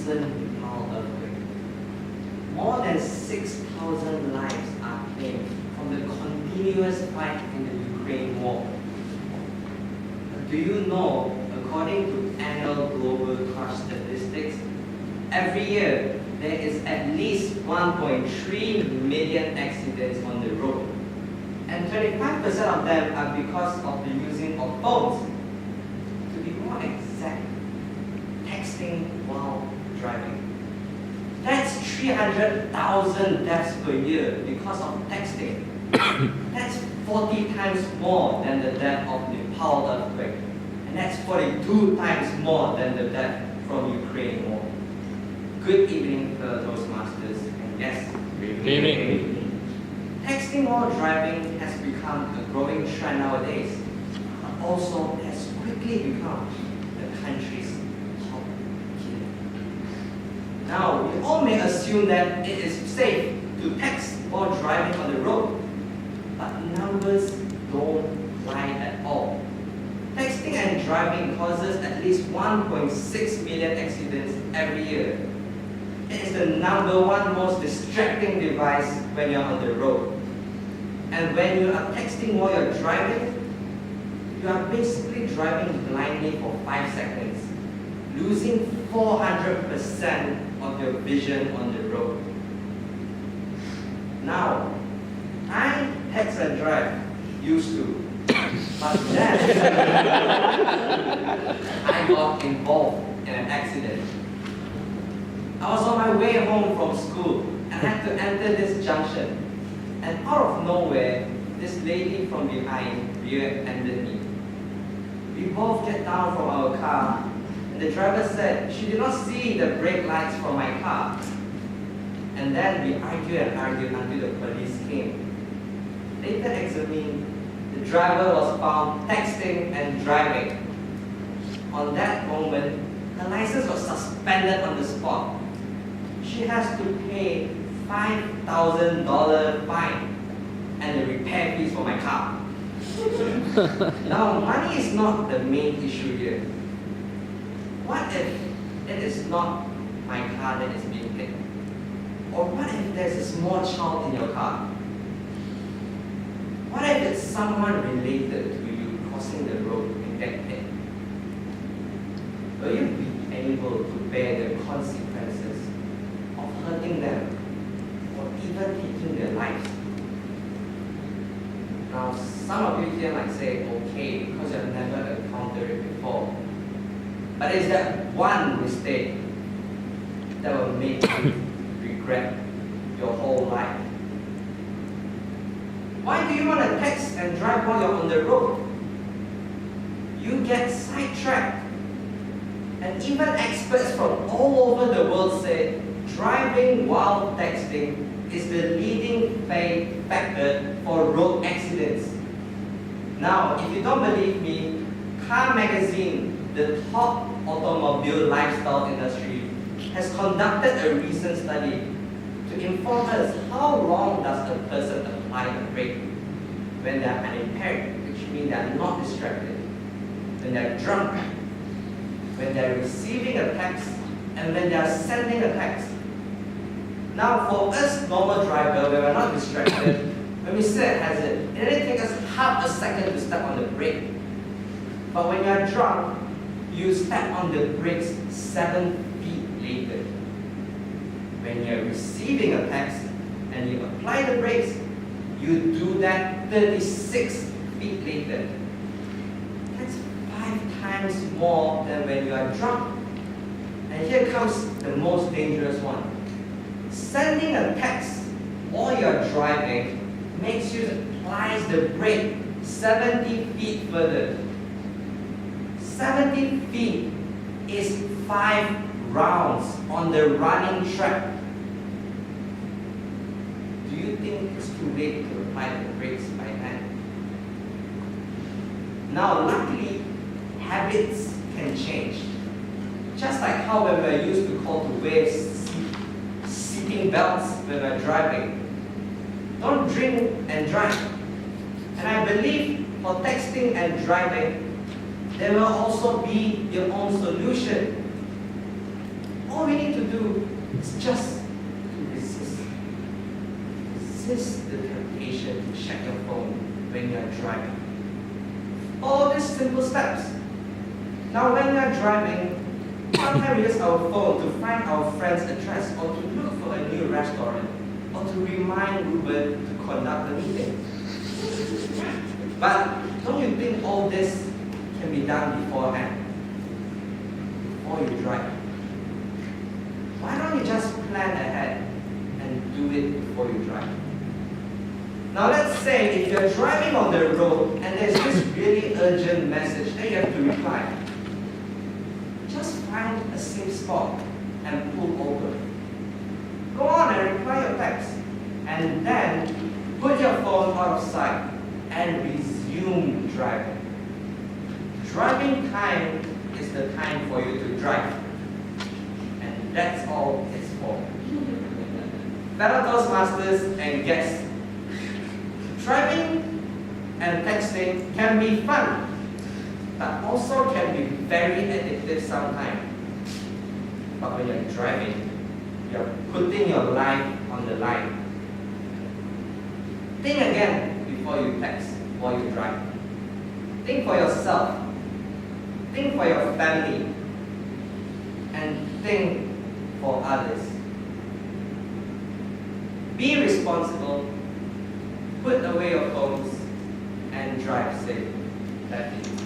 recent Nepal earthquake. More than 6,000 lives are claimed from the continuous fight in the Ukraine war. Do you know, according to annual global crash statistics, every year there is at least 1.3 million accidents on the road, and 25% of them are because of the using of phones. To be more exact, texting while driving. That's 300,000 deaths per year because of texting. That's 40 times more than the death of Nepal earthquake. And that's 42 times more than the death from Ukraine war. Good evening, fellow Toastmasters and guests. Good evening. Texting while driving has become a growing trend nowadays, but also has quickly become the country's top killer. Now, we all may assume that it is safe to text while driving on the road, but numbers don't lie at all. Texting and driving causes at least 1.6 million accidents every year. It is the #1 most distracting device when you're on the road. And when you are texting while you're driving, you are basically driving blindly for 5 seconds, losing 400% of your vision on the road. Now, I text and drive, used to, but then I got involved in an accident. I was on my way home from school and I had to enter this junction. And out of nowhere, this lady from behind rear-ended me. We both get down from our car, and the driver said she did not see the brake lights from my car. And then we argued until the police came. Later examined, the driver was found texting and driving. On that moment, her license was suspended on the spot. She has to pay $5,000 fine and the repair fees for my car. Now, money is not the main issue here. What if it is not my car that is being hit? Or what if there's a small child in your car? What if it's someone related to you crossing the road and get hit? Will you be able to bear the consequences of hurting them or even taking their lives? Now, some of you here might say, okay, because you've never encountered it before. But it's that one mistake that will make you regret your whole life. Why do you want to text and drive while you're on the road? You get sidetracked. And even experts from all over the world say driving while texting is the leading factor for road accidents. Now, if you don't believe me, Car Magazine, the top automobile lifestyle industry, has conducted a recent study to inform us how long does a person apply a brake when they are unimpaired, which means they are not distracted, when they are drunk, when they are receiving a text, and when they are sending a text. Now, for us normal drivers, when we are not distracted, when we set hazard, it only takes us half a second to step on the brake. But when you are drunk, you step on the brakes 7 feet later. When you are receiving a text and you apply the brakes, you do that 36 feet later. That's 5 times more than when you are drunk. And here comes the most dangerous one. Sending a text while you are driving makes you apply the brake 70 feet further. 70 feet is 5 rounds on the running track. Do you think it's too late to apply the brakes by hand? Now, luckily, habits can change. Just like how when we're used to call to wear seating belts when we're driving. Don't drink and drive. And I believe for texting and driving, there will also be your own solution. All we need to do is just to resist. Resist the temptation to check your phone when you're driving. All these simple steps. Now when you're driving, sometimes we use our phone to find our friend's address or to look for a new restaurant or to remind Ruben to conduct the meeting. But don't you think all this can be done beforehand? Before you drive? Why don't you just plan ahead and do it before you drive? Now let's say if you're driving on the road and there's this really urgent message that you have to reply. Just find a safe spot and pull over. Go on and reply your text. And then put your phone out of sight and resume driving. Driving time is the time for you to drive. And that's all it's for. Fellow Toastmasters and guests, driving and texting can be fun, but also can be very addictive sometimes. But when you're driving, you're putting your life on the line. Think again before you text while you drive. Think for yourself. Think for your family. And think for others. Be responsible. Put away your phones and drive safe. That's it.